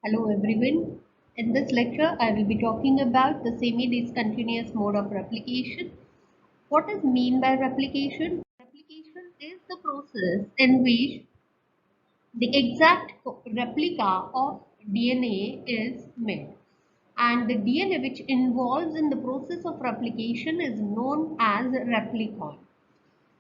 Hello everyone. In this lecture, I will be talking about the semi-discontinuous mode of replication. What is mean by replication? Replication is the process in which the exact replica of DNA is made. And the DNA which involves in the process of replication is known as replicon.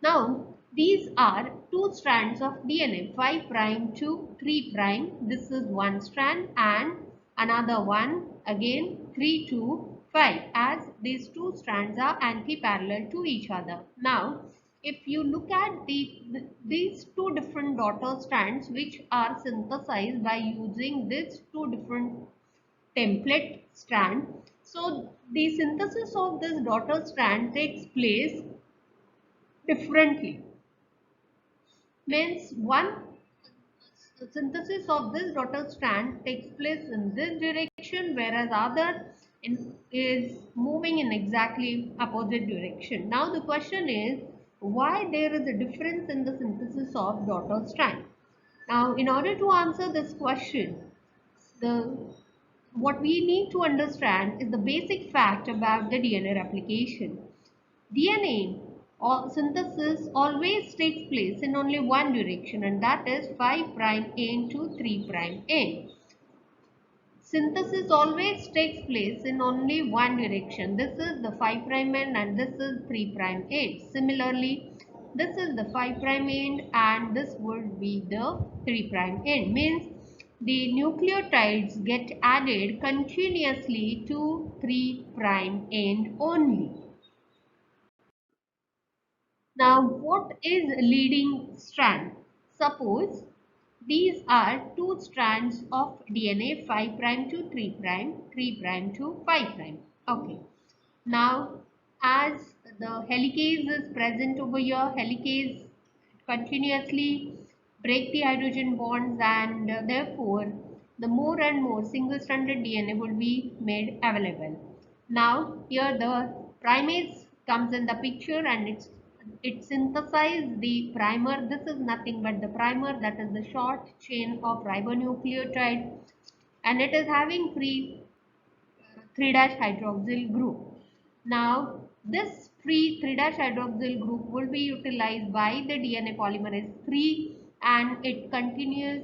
Now, these are two strands of DNA, 5 prime to 3 prime. This is one strand and another one again 3 to 5, as these two strands are anti-parallel to each other. Now, if you look at these two different daughter strands which are synthesized by using these two different template strand. So, the synthesis of this daughter strand takes place differently, means one synthesis of this daughter strand takes place in this direction, whereas other is moving in exactly opposite direction. Now the question is, why there is a difference in the synthesis of daughter strand? Now in order to answer this question, the what we need to understand is the basic fact about the DNA replication. DNA or synthesis always takes place in only one direction, and that is 5 prime end to 3 prime end. Synthesis always takes place in only one direction. This is the 5 prime end and this is 3 prime end. Similarly, this is the 5 prime end and this would be the 3 prime end. Means the nucleotides get added continuously to 3 prime end only. Now, what is leading strand? Suppose these are two strands of DNA, 5 prime to 3 prime, 3 prime to 5 prime. Okay. Now, as the helicase is present over here, helicase continuously break the hydrogen bonds, and therefore the more and more single stranded DNA will be made available. Now, here the primase comes in the picture, and it synthesizes the primer. This is nothing but the primer, that is the short chain of ribonucleotide, and it is having free 3 hydroxyl group. Now, this free 3 hydroxyl group will be utilized by the DNA polymerase 3, and it continues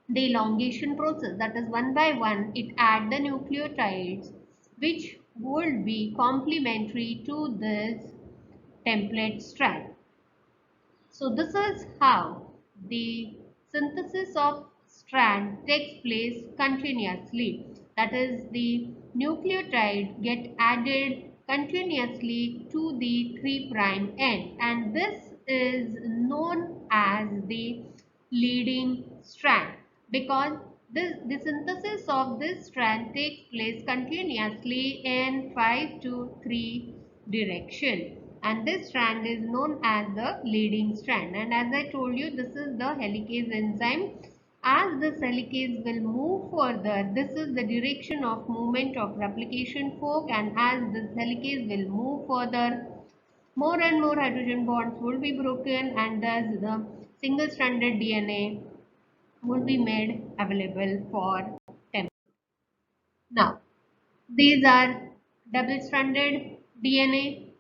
the elongation process, that is one by one it add the nucleotides which would be complementary to this template strand. So this is how the synthesis of strand takes place continuously. That is, the nucleotide get added continuously to the 3 prime end, and this is known as the leading strand, because the synthesis of this strand takes place continuously in 5 to 3 direction, and this strand is known as the leading strand. And as I told you, this is the helicase enzyme. As this helicase will move further, this is the direction of movement of replication fork, and as this helicase will move further, more and more hydrogen bonds will be broken, and thus the single stranded DNA will be made available for them. Now, these are double stranded DNA,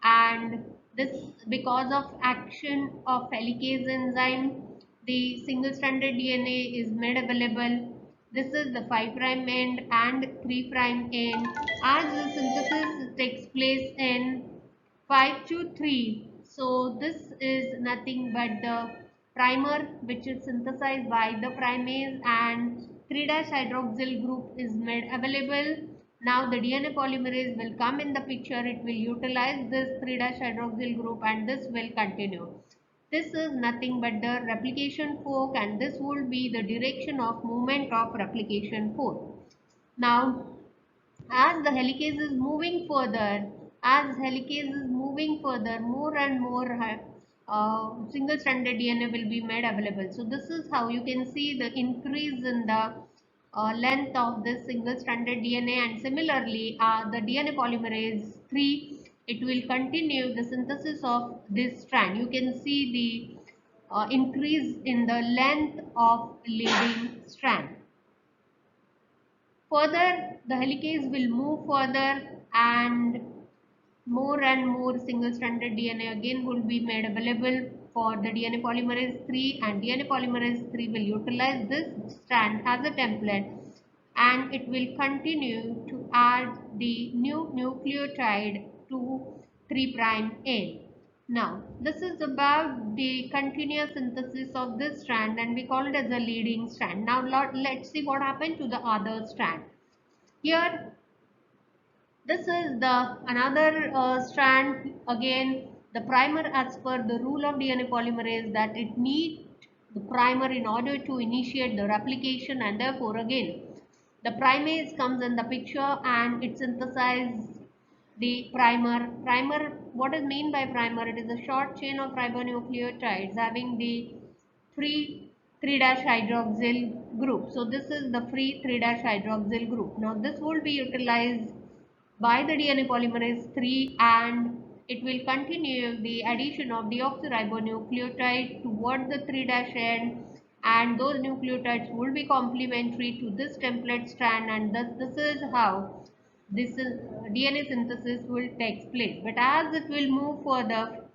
and this, because of action of helicase enzyme, the single stranded DNA is made available. This is the 5 prime end and 3 prime end, as the synthesis takes place in 5 to 3. So this is nothing but the primer which is synthesized by the primase, and 3 hydroxyl group is made available. Now the DNA polymerase will come in the picture. It will utilize this 3 hydroxyl group, and this will continue. This is nothing but the replication fork, and this will be the direction of movement of replication fork. Now, as the helicase is moving further, more and more single stranded DNA will be made available. So this is how you can see the increase in the length of this single stranded DNA, and similarly the DNA polymerase 3, it will continue the synthesis of this strand. You can see the increase in the length of leading strand. Further, the helicase will move further and more single-stranded DNA again will be made available for the DNA polymerase 3, and DNA polymerase 3 will utilize this strand as a template, and it will continue to add the new nucleotide to 3' end. Now, this is about the continuous synthesis of this strand, and we call it as a leading strand. Now, let's see what happened to the other strand. Here, this is the another strand. Again, the primer, as per the rule of DNA polymerase, that it needs the primer in order to initiate the replication, and therefore again the primase comes in the picture and it synthesizes the primer. Primer, what is mean by primer? It is a short chain of ribonucleotides having the free 3' hydroxyl group. So this is the free 3' hydroxyl group. Now this will be utilized by the DNA polymerase 3, and it will continue the addition of deoxyribonucleotide toward the 3' end, and those nucleotides will be complementary to this template strand, and thus this is how this DNA synthesis will take place. But as it will move further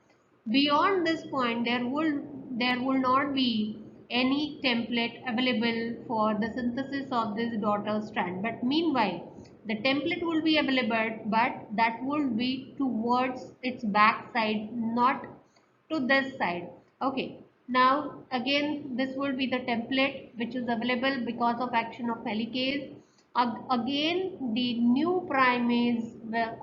beyond this point, there will not be any template available for the synthesis of this daughter strand. But meanwhile, the template will be available, but that will be towards its back side, not to this side. Okay. Now again, this will be the template which is available because of action of helicase. Again, the new primase,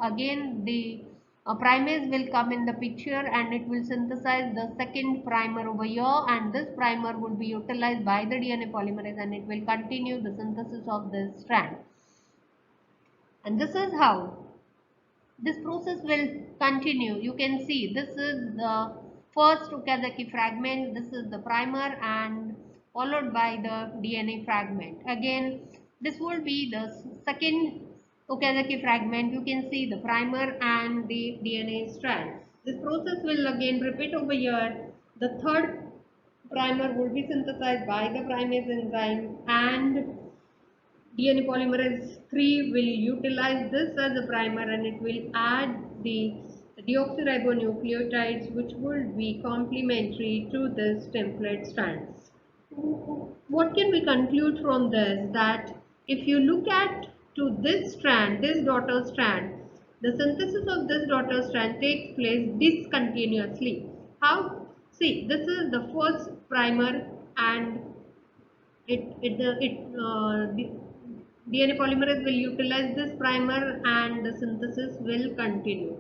again the primase will come in the picture, and it will synthesize the second primer over here, and this primer will be utilized by the DNA polymerase, and it will continue the synthesis of this strand. And this is how this process will continue. You can see this is the first Okazaki fragment, this is the primer, and followed by the DNA fragment. Again, this will be the second Okazaki fragment. You can see the primer and the DNA strand. This process will again repeat over here. The third primer will be synthesized by the primase enzyme, and DNA polymerase 3 will utilize this as a primer, and it will add the deoxyribonucleotides, which will be complementary to this template strand. What can we conclude from this? That if you look at to this strand, this daughter strand, the synthesis of this daughter strand takes place discontinuously. How? See, this is the first primer, and the DNA polymerase will utilize this primer, and the synthesis will continue.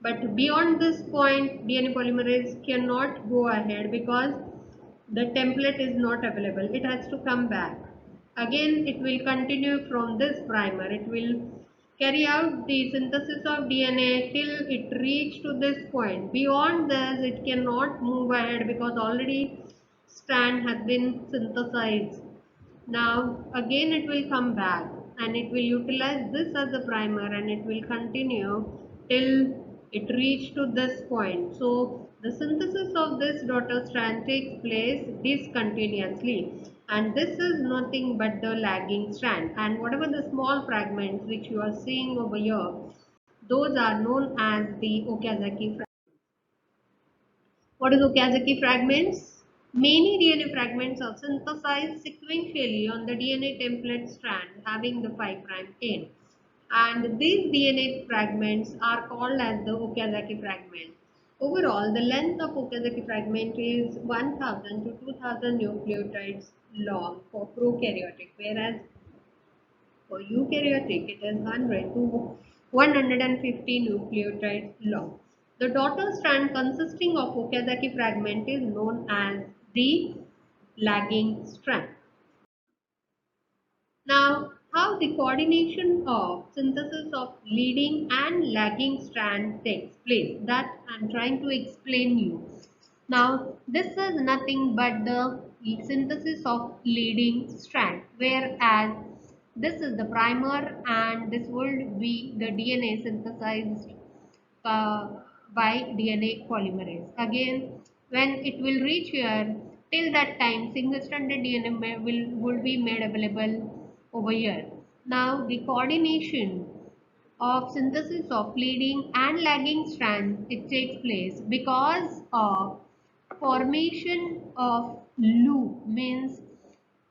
But beyond this point, DNA polymerase cannot go ahead because the template is not available. It has to come back. Again, it will continue from this primer. It will carry out the synthesis of DNA till it reach to this point. Beyond this, it cannot move ahead because already strand has been synthesized. Now again it will come back, and it will utilize this as a primer, and it will continue till it reach to this point. So the synthesis of this daughter strand takes place discontinuously, and this is nothing but the lagging strand, and whatever the small fragments which you are seeing over here, those are known as the Okazaki fragments. What is Okazaki fragments? Many DNA fragments are synthesized sequentially on the DNA template strand having the 5' end. And these DNA fragments are called as the Okazaki fragment. Overall, the length of Okazaki fragment is 1000 to 2000 nucleotides long for prokaryotic, whereas for eukaryotic, it is 100 to 150 nucleotides long. The daughter strand consisting of Okazaki fragment is known as the lagging strand. Now, how the coordination of synthesis of leading and lagging strand takes place, that I am trying to explain you. Now, this is nothing but the synthesis of leading strand, whereas this is the primer, and this will be the DNA synthesized uh, by DNA polymerase. Again, when it will reach here, till that time single stranded DNA will be made available over here. Now the coordination of synthesis of leading and lagging strands, it takes place because of formation of loop, means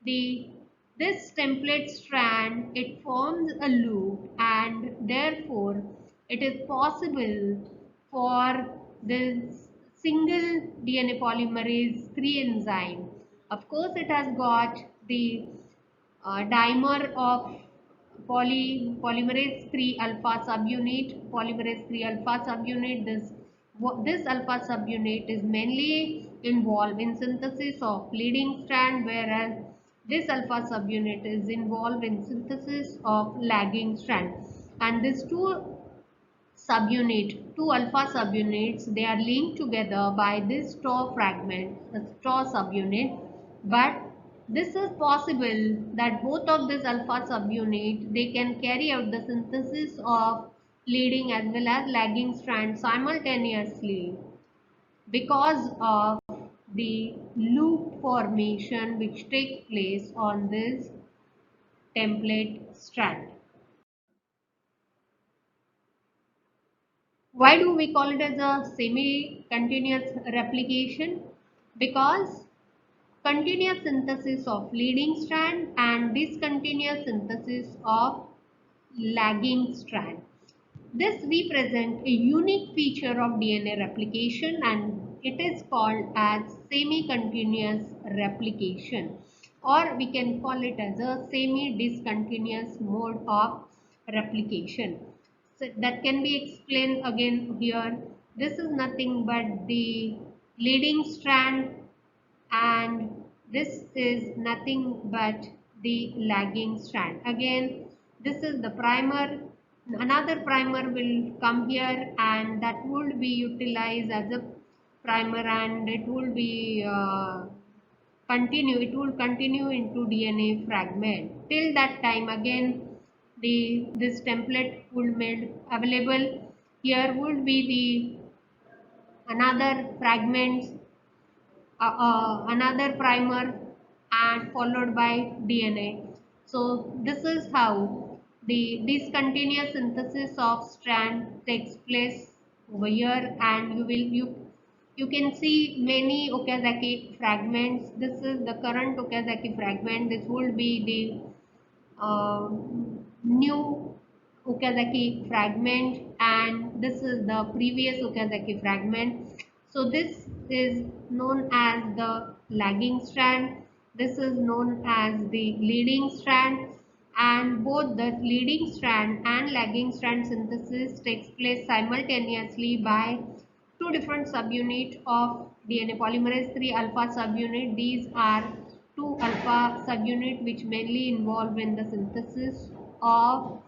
the this template strand, it forms a loop, and therefore it is possible for this single DNA polymerase 3 enzyme. Of course, it has got the dimer of polymerase 3 alpha subunit. Polymerase 3 alpha subunit, this alpha subunit is mainly involved in synthesis of leading strand, whereas this alpha subunit is involved in synthesis of lagging strand. And these two alpha subunits, they are linked together by this TOR fragment, the TOR subunit. But this is possible that both of this alpha subunit, they can carry out the synthesis of leading as well as lagging strands simultaneously because of the loop formation which takes place on this template strand. Why do we call it as a semi-continuous replication? Because continuous synthesis of leading strand and discontinuous synthesis of lagging strand. This represents a unique feature of DNA replication, and it is called as semi-continuous replication, or we can call it as a semi-discontinuous mode of replication. So that can be explained again here. This is nothing but the leading strand, and this is nothing but the lagging strand. Again, this is the primer. Another primer will come here, and that would be utilized as a primer, and it will be it will continue into DNA fragment. Till that time, again, this template will made available. Here would be the another fragments, another primer, and followed by DNA. So this is how the discontinuous synthesis of strand takes place over here, and you can see many Okazaki fragments. This is the current Okazaki fragment. This will be the new Okazaki fragment, and this is the previous Okazaki fragment. So this is known as the lagging strand. This is known as the leading strand, and both the leading strand and lagging strand synthesis takes place simultaneously by two different subunit of DNA polymerase 3 alpha subunit. These are two alpha subunit which mainly involve in the synthesis of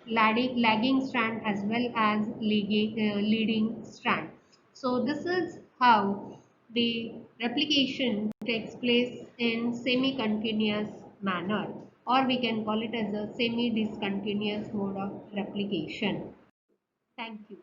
lagging strand as well as leading strand. So this is how the replication takes place in semi-continuous manner, or we can call it as a semi-discontinuous mode of replication. Thank you.